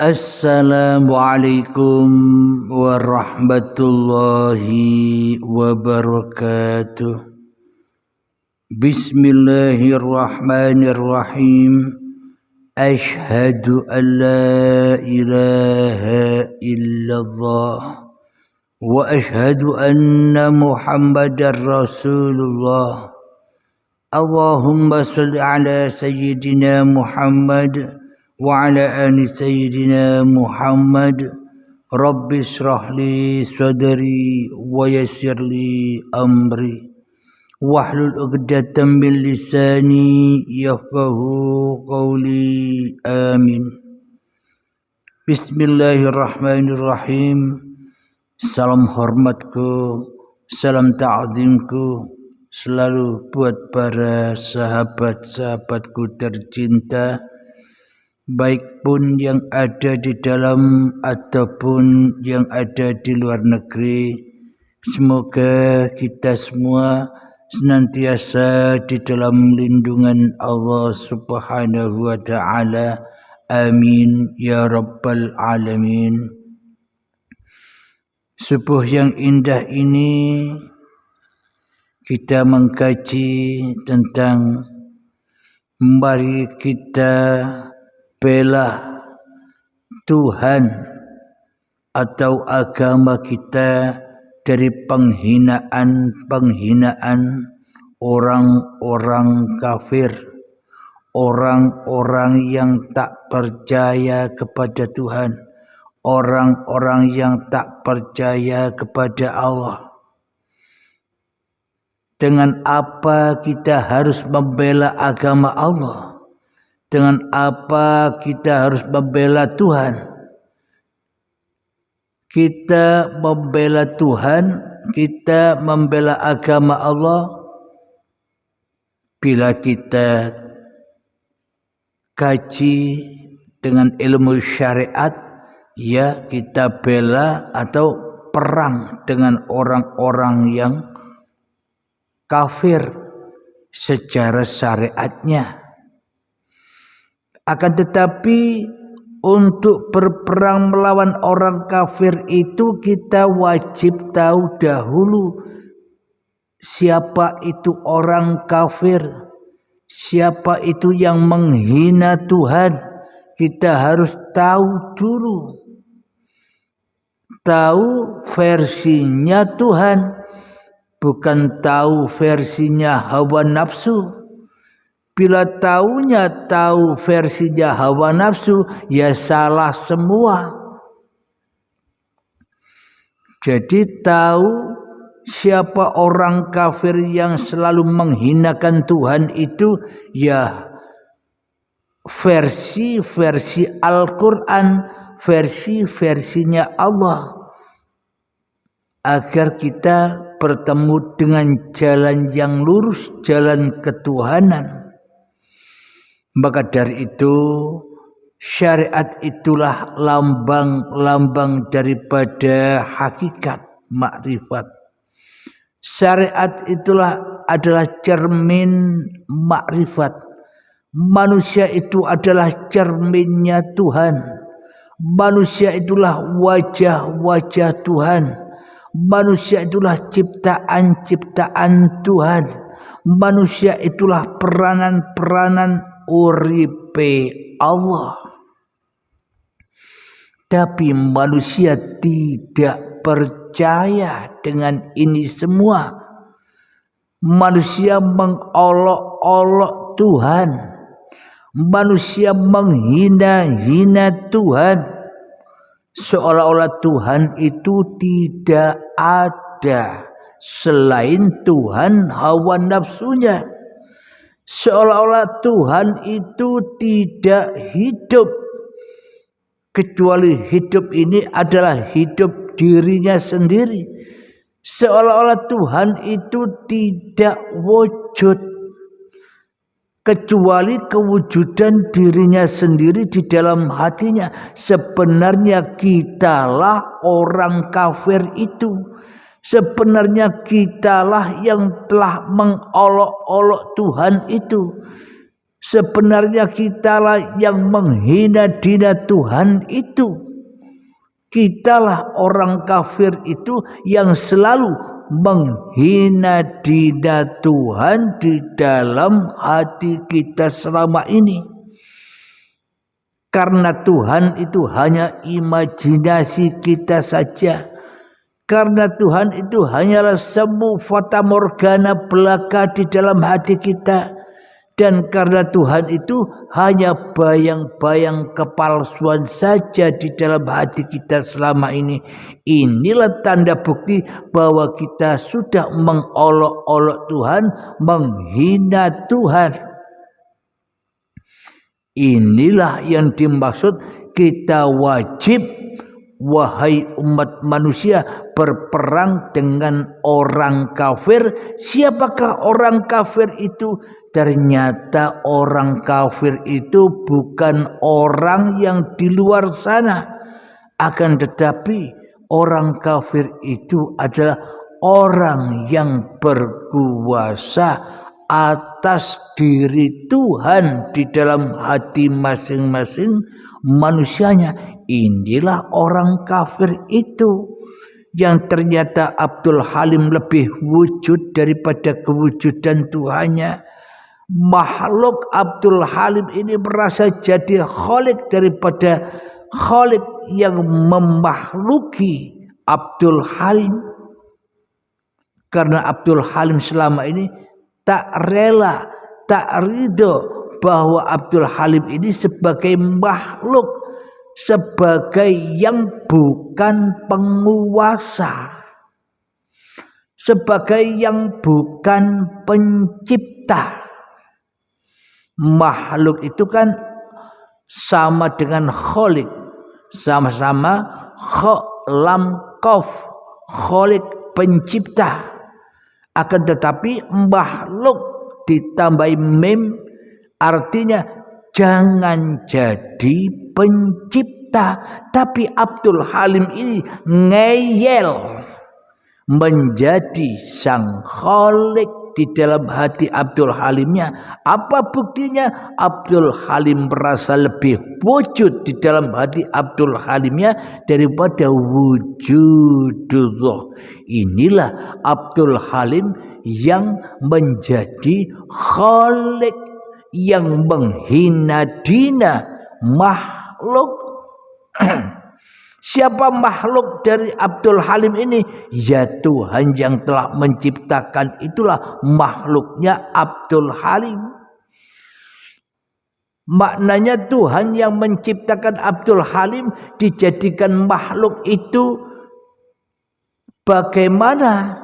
Assalamualaikum warahmatullahi wabarakatuh. Bismillahirrahmanirrahim. Ashhadu an la ilaha illallah wa ashhadu anna Muhammadar Rasulullah. Allahumma shalli ala sayyidina Muhammad wa ala ali sayyidina Muhammad. Rabbi shrah li sadri wa yassir li amri wahlul 'uqdatam min lisani yafqahu qawli. Amin. Bismillahirrahmanirrahim. Salam hormatku, salam ta'zimku selalu buat para sahabat-sahabatku tercinta, baik pun yang ada di dalam ataupun yang ada di luar negeri. Semoga kita semua senantiasa di dalam lindungan Allah Subhanahu wa ta'ala. Amin ya rabbal alamin. Subuh yang indah ini kita mengkaji tentang mari kita bela Tuhan atau agama kita dari penghinaan orang-orang kafir, orang-orang yang tak percaya kepada Tuhan, orang-orang yang tak percaya kepada Allah. Dengan apa kita harus membela agama Allah? Dengan apa kita harus membela Tuhan? Kita membela Tuhan, kita membela agama Allah bila kita kaji dengan ilmu syariat, ya kita bela atau perang dengan orang-orang yang kafir secara syariatnya. Akan tetapi untuk berperang melawan orang kafir itu kita wajib tahu dahulu siapa itu orang kafir, siapa itu yang menghina Tuhan. Kita harus tahu dulu, tahu versinya Tuhan, bukan tahu versinya hawa nafsu. Bila tahunya tahu versinya hawa nafsu, ya salah semua. Jadi tahu siapa orang kafir yang selalu menghinakan Tuhan itu, ya versi Al-Quran, versinya Allah, agar kita bertemu dengan jalan yang lurus, jalan ketuhanan. Maka dari itu syariat itulah lambang daripada hakikat makrifat. Syariat itulah adalah cermin makrifat. Manusia itu adalah cerminnya Tuhan. Manusia itulah wajah-wajah Tuhan. Manusia itulah ciptaan-ciptaan Tuhan. Manusia itulah peranan-peranan uripe Allah. Tapi manusia tidak percaya dengan ini semua. Manusia mengolok-olok Tuhan. Manusia menghina-hina Tuhan. Seolah-olah Tuhan itu tidak ada selain Tuhan hawa nafsunya. Seolah-olah Tuhan itu tidak hidup, kecuali hidup ini adalah hidup dirinya sendiri. Seolah-olah Tuhan itu tidak wujud, kecuali kewujudan dirinya sendiri di dalam hatinya. Sebenarnya kitalah orang kafir itu. Sebenarnya kitalah yang telah mengolok-olok Tuhan itu. Sebenarnya kitalah yang menghina-hina Tuhan itu. Kitalah orang kafir itu yang selalu menghina-hina Tuhan di dalam hati kita selama ini. Karena Tuhan itu hanya imajinasi kita saja. Karena Tuhan itu hanyalah semu fata morgana belaka di dalam hati kita. Dan karena Tuhan itu hanya bayang-bayang kepalsuan saja di dalam hati kita selama ini. Inilah tanda bukti bahwa kita sudah mengolok-olok Tuhan, menghina Tuhan. Inilah yang dimaksud kita wajib, wahai umat manusia, berperang dengan orang kafir. Siapakah orang kafir itu? Ternyata orang kafir itu bukan orang yang di luar sana. Akan tetapi orang kafir itu adalah orang yang berkuasa atas diri Tuhan di dalam hati masing-masing manusianya. Inilah orang kafir itu. Yang ternyata Abdul Halim lebih wujud daripada kewujudan Tuhannya. Makhluk Abdul Halim ini merasa jadi khalik daripada khalik yang memakhluki Abdul Halim. Karena Abdul Halim selama ini tak rela, tak ridho bahwa Abdul Halim ini sebagai makhluk, sebagai yang bukan penguasa, sebagai yang bukan pencipta. Makhluk itu kan sama dengan kholik, sama-sama kho lam qaf, kholik pencipta. Akan tetapi makhluk ditambahi mim artinya jangan jadi pencipta. Tapi Abdul Halim ini ngeyel menjadi sang kholik di dalam hati Abdul Halimnya. Apa buktinya? Abdul Halim merasa lebih wujud di dalam hati Abdul Halimnya daripada wujudullah. Inilah Abdul Halim yang menjadi khalik, yang menghina-hina makhluk. Siapa makhluk dari Abdul Halim ini? Ya Tuhan yang telah menciptakan, itulah makhluknya Abdul Halim. Maknanya Tuhan yang menciptakan Abdul Halim dijadikan makhluk itu bagaimana?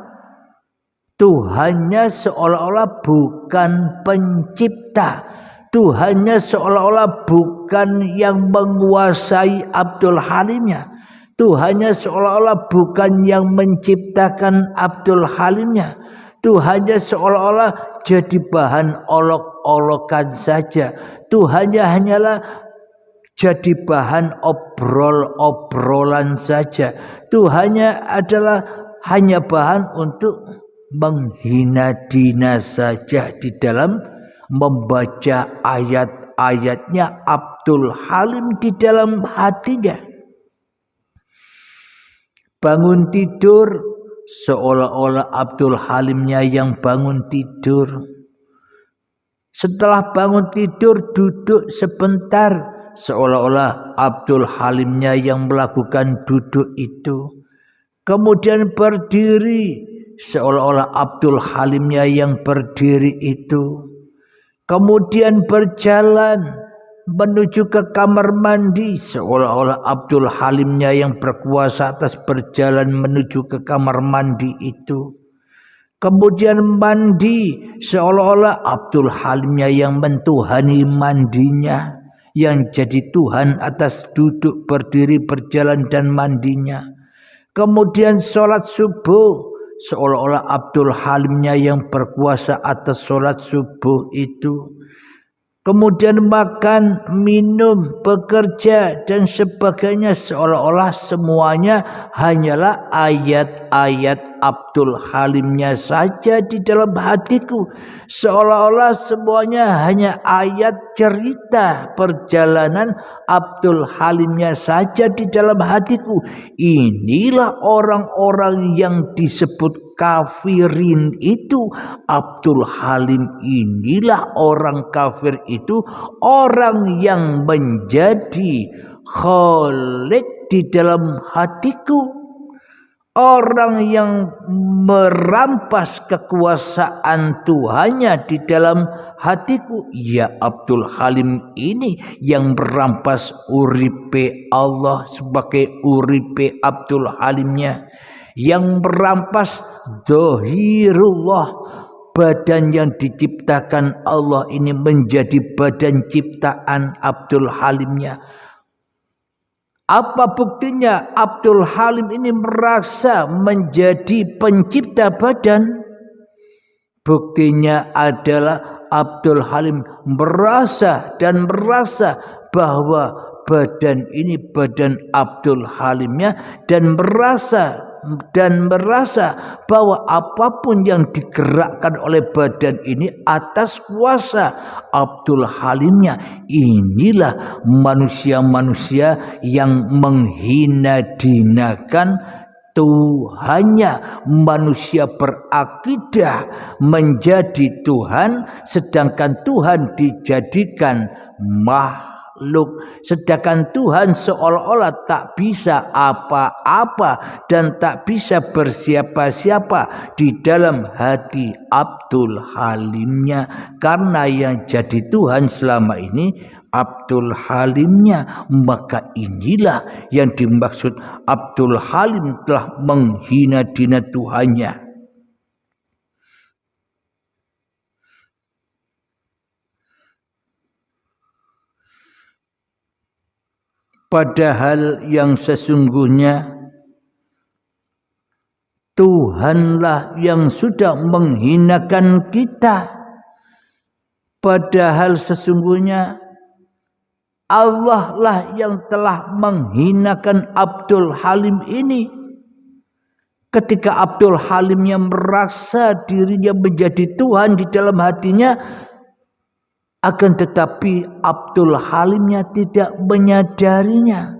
Tuhannya seolah-olah bukan pencipta. Tuhannya seolah-olah bukan yang menguasai Abdul Halimnya. Tuhannya seolah-olah bukan yang menciptakan Abdul Halimnya. Tuhannya seolah-olah jadi bahan olok-olokan saja. Tuhannya hanyalah jadi bahan obrol-obrolan saja. Tuhannya adalah hanya bahan untuk menghina-hina saja di dalam membaca ayat-ayatnya Abdul Halim di dalam hatinya. Bangun tidur seolah-olah Abdul Halimnya yang bangun tidur. Setelah bangun tidur duduk sebentar seolah-olah Abdul Halimnya yang melakukan duduk itu. Kemudian berdiri seolah-olah Abdul Halimnya yang berdiri itu. Kemudian berjalan menuju ke kamar mandi seolah-olah Abdul Halimnya yang berkuasa atas berjalan menuju ke kamar mandi itu. Kemudian mandi seolah-olah Abdul Halimnya yang mentuhani mandinya, yang jadi Tuhan atas duduk, berdiri, berjalan dan mandinya. Kemudian sholat subuh seolah-olah Abdul Halimnya yang berkuasa atas sholat subuh itu. kemudian makan, minum, bekerja dan sebagainya, seolah-olah semuanya hanyalah ayat-ayat Abdul Halimnya saja di dalam hatiku, seolah-olah semuanya hanya ayat cerita perjalanan Abdul Halimnya saja di dalam hatiku. Inilah orang-orang yang disebut kafirin itu. Abdul Halim inilah orang kafir itu, orang yang menjadi khalik di dalam hatiku, orang yang merampas kekuasaan Tuhannya di dalam hatiku. Ya, Abdul Halim ini yang merampas uripe Allah sebagai uripe Abdul Halimnya, yang merampas dohirullah, badan yang diciptakan Allah ini menjadi badan ciptaan Abdul Halimnya. Apa buktinya? Abdul Halim ini merasa menjadi pencipta badan. Buktinya adalah Abdul Halim merasa bahwa badan ini badan Abdul Halimnya, dan merasa bahwa apapun yang digerakkan oleh badan ini atas kuasa Abdul Halimnya. Inilah manusia-manusia yang menghina-dinakan Tuhannya. Manusia berakidah menjadi Tuhan, sedangkan Tuhan dijadikan makhluk. Sedangkan Tuhan seolah-olah tak bisa apa-apa dan tak bisa bersiapa-siapa di dalam hati Abdul Halimnya, karena yang jadi Tuhan selama ini Abdul Halimnya. Maka inilah yang dimaksud Abdul Halim telah menghina-hina Tuhannya. Padahal yang sesungguhnya Tuhanlah yang sudah menghinakan kita. Padahal sesungguhnya Allah lah yang telah menghinakan Abdul Halim ini. Ketika Abdul Halimnya merasa dirinya menjadi Tuhan di dalam hatinya, akan tetapi Abdul Halimnya tidak menyadarinya.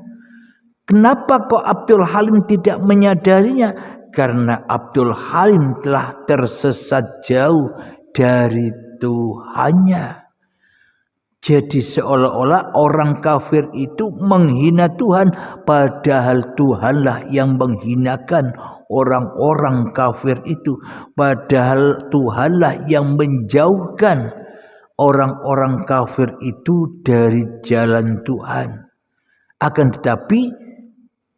Kenapa kok Abdul Halim tidak menyadarinya? Karena Abdul Halim telah tersesat jauh dari Tuhannya. Jadi seolah-olah orang kafir itu menghina Tuhan, padahal Tuhanlah yang menghinakan orang-orang kafir itu. Padahal Tuhanlah yang menjauhkan orang-orang kafir itu dari jalan Tuhan. Akan tetapi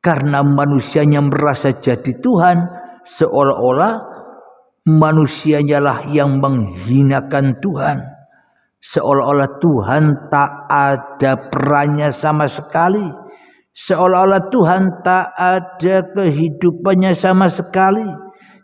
karena manusianya merasa jadi Tuhan, seolah-olah manusianya lah yang menghinakan Tuhan. Seolah-olah Tuhan tak ada perannya sama sekali. Seolah-olah Tuhan tak ada kehidupannya sama sekali.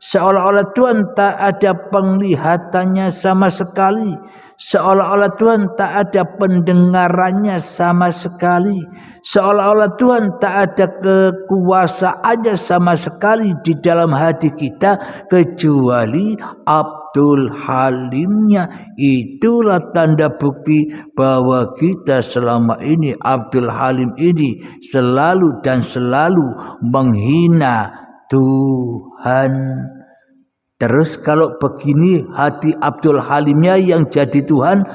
Seolah-olah Tuhan tak ada penglihatannya sama sekali. Seolah-olah Tuhan tak ada pendengarannya sama sekali. Seolah-olah Tuhan tak ada kekuasaannya sama sekali di dalam hati kita, kecuali Abdul Halimnya. Itulah tanda bukti bahwa kita selama ini, Abdul Halim ini selalu dan selalu menghina Tuhan. Terus kalau begini hati Abdul Halimnya yang jadi Tuhan,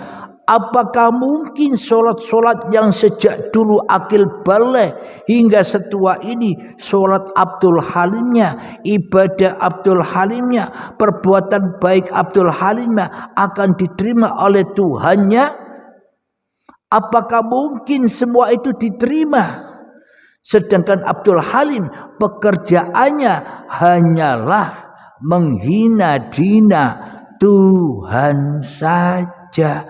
apakah mungkin solat-solat yang sejak dulu akil balik hingga setua ini, solat Abdul Halimnya, ibadah Abdul Halimnya, perbuatan baik Abdul Halimnya akan diterima oleh Tuhannya? Apakah mungkin semua itu diterima? Sedangkan Abdul Halim pekerjaannya hanyalah menghina-hina Tuhan saja.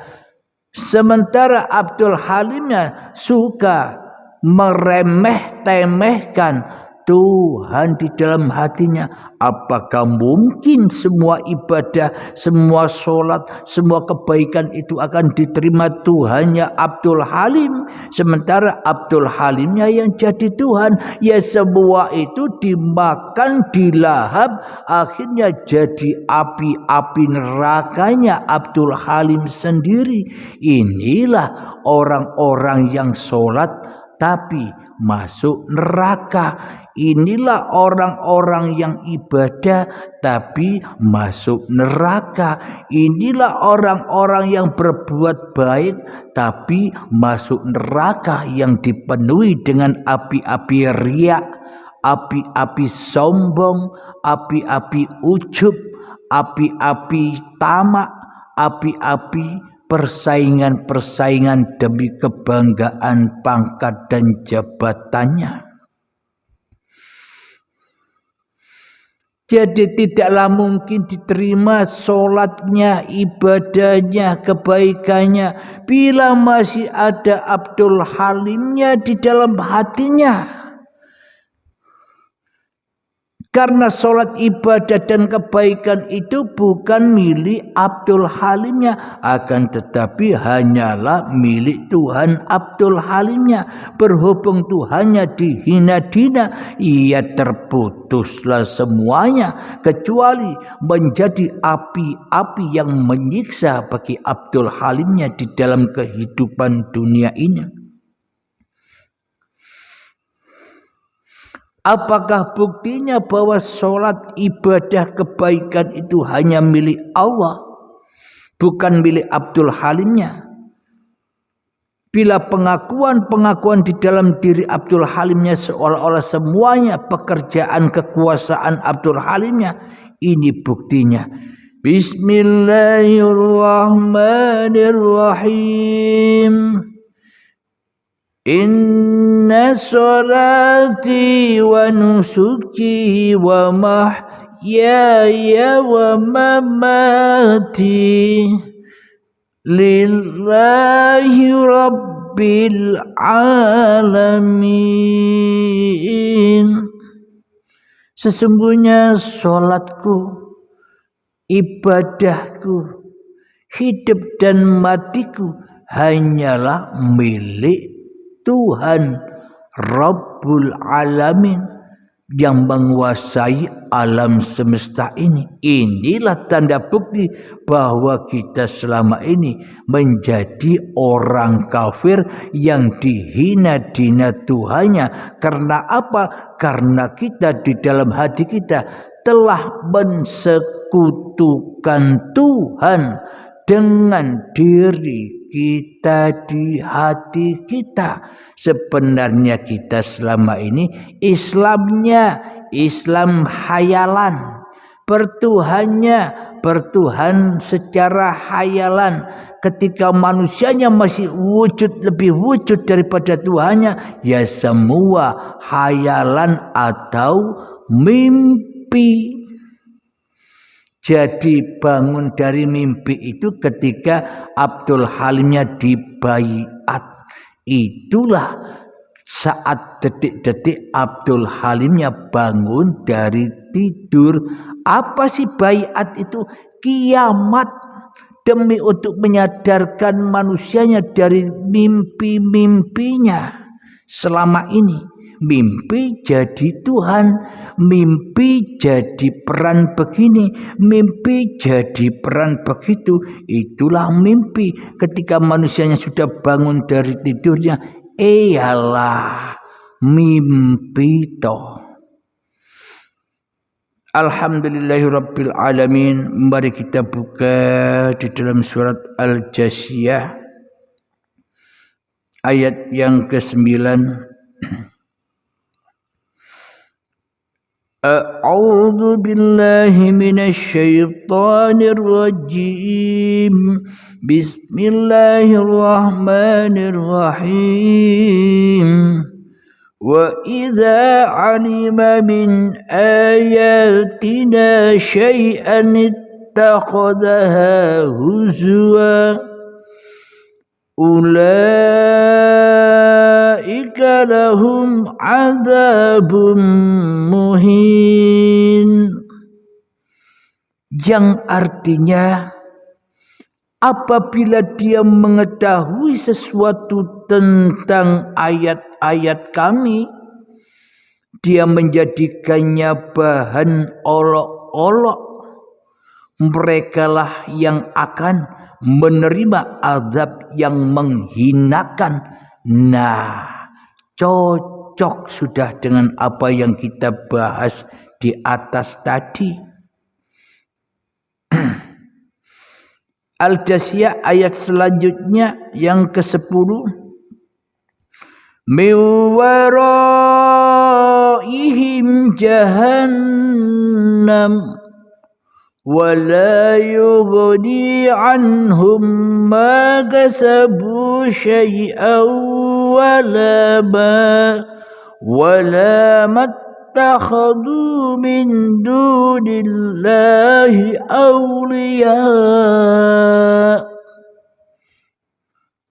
Sementara Abdul Halimnya suka meremeh-temehkan Tuhan di dalam hatinya. Apakah mungkin semua ibadah, semua sholat, semua kebaikan itu akan diterima Tuhannya Abdul Halim, sementara Abdul Halimnya yang jadi Tuhan? Ya semua itu dimakan, dilahap, akhirnya jadi api-api nerakanya Abdul Halim sendiri. Inilah orang-orang yang sholat tapi masuk neraka. Inilah orang-orang yang ibadah tapi masuk neraka. Inilah orang-orang yang berbuat baik tapi masuk neraka, yang dipenuhi dengan api-api riak, api-api sombong, api-api ujub, api-api tamak, api-api persaingan-persaingan demi kebanggaan pangkat dan jabatannya. Jadi tidaklah mungkin diterima sholatnya, ibadahnya, kebaikannya bila masih ada Abdul Halimnya di dalam hatinya. Karena sholat, ibadah dan kebaikan itu bukan milik Abdul Halimnya, akan tetapi hanyalah milik Tuhan Abdul Halimnya. Berhubung Tuhannya dihina-dina, ia terputuslah semuanya, kecuali menjadi api-api yang menyiksa bagi Abdul Halimnya di dalam kehidupan dunia ini. Apakah buktinya bahwa sholat, ibadah, kebaikan itu hanya milik Allah, bukan milik Abdul Halimnya? Bila pengakuan-pengakuan di dalam diri Abdul Halimnya seolah-olah semuanya pekerjaan kekuasaan Abdul Halimnya, ini buktinya. Bismillahirrahmanirrahim. Inna salati wa nusuki wa mahyaya wa mamati lillahi rabbil alamin. Sesungguhnya salatku, ibadahku, hidup dan matiku hanyalah milik Tuhan Rabbul Alamin yang menguasai alam semesta ini. Inilah tanda bukti bahwa kita selama ini menjadi orang kafir yang dihina-dina Tuhannya. Karena apa? Karena kita di dalam hati kita telah mensekutukan Tuhan dengan diri kita di hati kita. Sebenarnya kita selama ini Islamnya Islam hayalan, bertuhan secara hayalan. Ketika manusianya masih lebih wujud daripada Tuhannya, ya semua hayalan atau mimpi. Jadi bangun dari mimpi itu ketika Abdul Halimnya dibaiat. Itulah saat detik-detik Abdul Halimnya bangun dari tidur. Apa sih baiat itu? Kiamat, demi untuk menyadarkan manusianya dari mimpi-mimpinya selama ini. Mimpi jadi Tuhan, mimpi jadi peran begini, mimpi jadi peran begitu. Itulah mimpi. Ketika manusianya sudah bangun dari tidurnya, iyalah mimpi toh. Alhamdulillahirabbil alamin. Mari kita buka di dalam surat Al-Jasiyah ayat yang ke-9. A'udzu billahi minasy syaithanir rajim. Bismillahirrahmanirrahim. Wa idza 'alima min ayatina syai'an ittakhadhaha huzwa. Ulaika ulaika lahum adzabun muhin. Yang artinya apabila dia mengetahui sesuatu tentang ayat-ayat kami, dia menjadikannya bahan olok-olok, merekalah yang akan menerima azab yang menghinakan. Nah, cocok sudah dengan apa yang kita bahas di atas tadi. Al-Jasiyah ayat selanjutnya yang ke-10. Min waraihim jahannam wa la yughni anhum ma kasabu syai'an wala اتخذوا من دون الله أولياء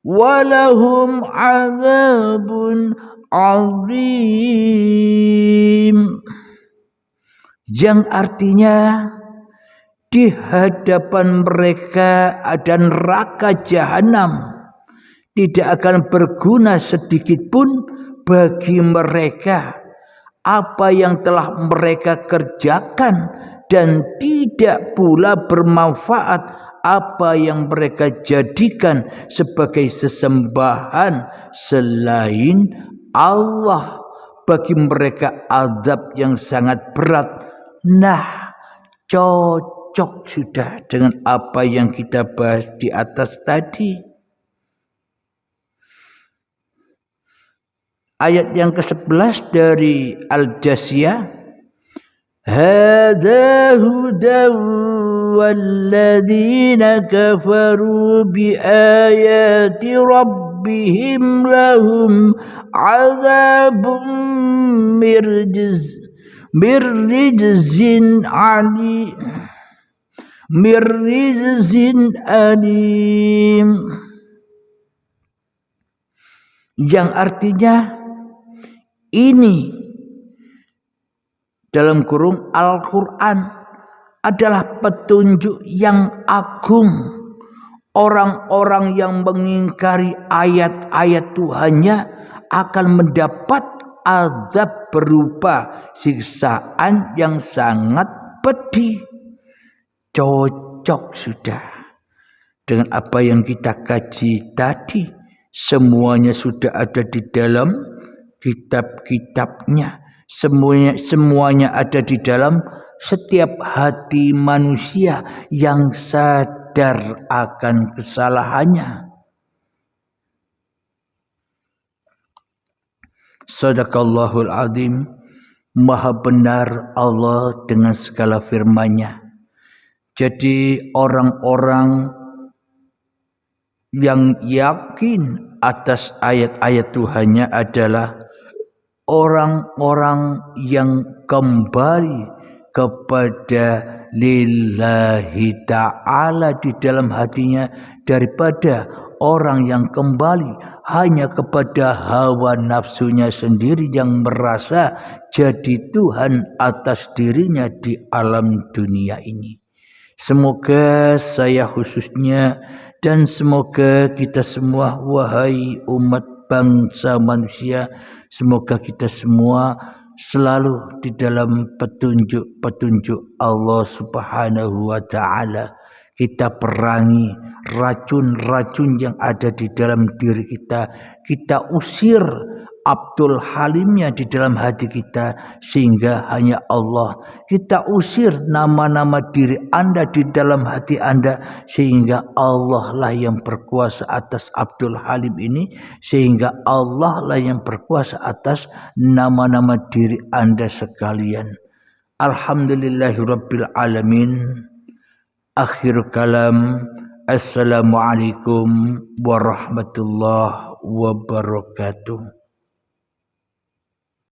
ولهم عذاب عظيم. Yang artinya di hadapan mereka ada neraka jahanam, tidak akan berguna sedikit pun bagi mereka apa yang telah mereka kerjakan, dan tidak pula bermanfaat apa yang mereka jadikan sebagai sesembahan selain Allah. Bagi mereka azab yang sangat berat. Nah, cocok sudah dengan apa yang kita bahas di atas tadi. Ayat yang ke-11 dari Al-Jasiyah. Hadza hudan walladzina kafaru biayati rabbihim lahum azabun mirrijzin alim. Yang artinya ini dalam kurung Al-Quran adalah petunjuk yang agung. Orang-orang yang mengingkari ayat-ayat Tuhannya akan mendapat azab berupa siksaan yang sangat pedih. Cocok sudah dengan apa yang kita kaji tadi. Semuanya sudah ada di dalam kitab-kitabnya, semuanya ada di dalam setiap hati manusia yang sadar akan kesalahannya. Shadaqallahul azim. Maha benar Allah dengan segala firman-Nya. Jadi orang-orang yang yakin atas ayat-ayat Tuhannya adalah orang-orang yang kembali kepada lillahi ta'ala di dalam hatinya, daripada orang yang kembali hanya kepada hawa nafsunya sendiri yang merasa jadi Tuhan atas dirinya di alam dunia ini. Semoga saya khususnya dan semoga kita semua, wahai umat bangsa manusia, semoga kita semua selalu di dalam petunjuk-petunjuk Allah Subhanahu wa ta'ala. Kita perangi racun-racun yang ada di dalam diri kita. Kita usir Abdul Halimnya di dalam hati kita, sehingga hanya Allah. Kita usir nama-nama diri Anda di dalam hati Anda, sehingga Allah lah yang berkuasa atas Abdul Halim ini, sehingga Allah lah yang berkuasa atas nama-nama diri Anda sekalian. Alhamdulillahirabbil alamin. Akhir kalam. Assalamualaikum warahmatullahi wabarakatuh.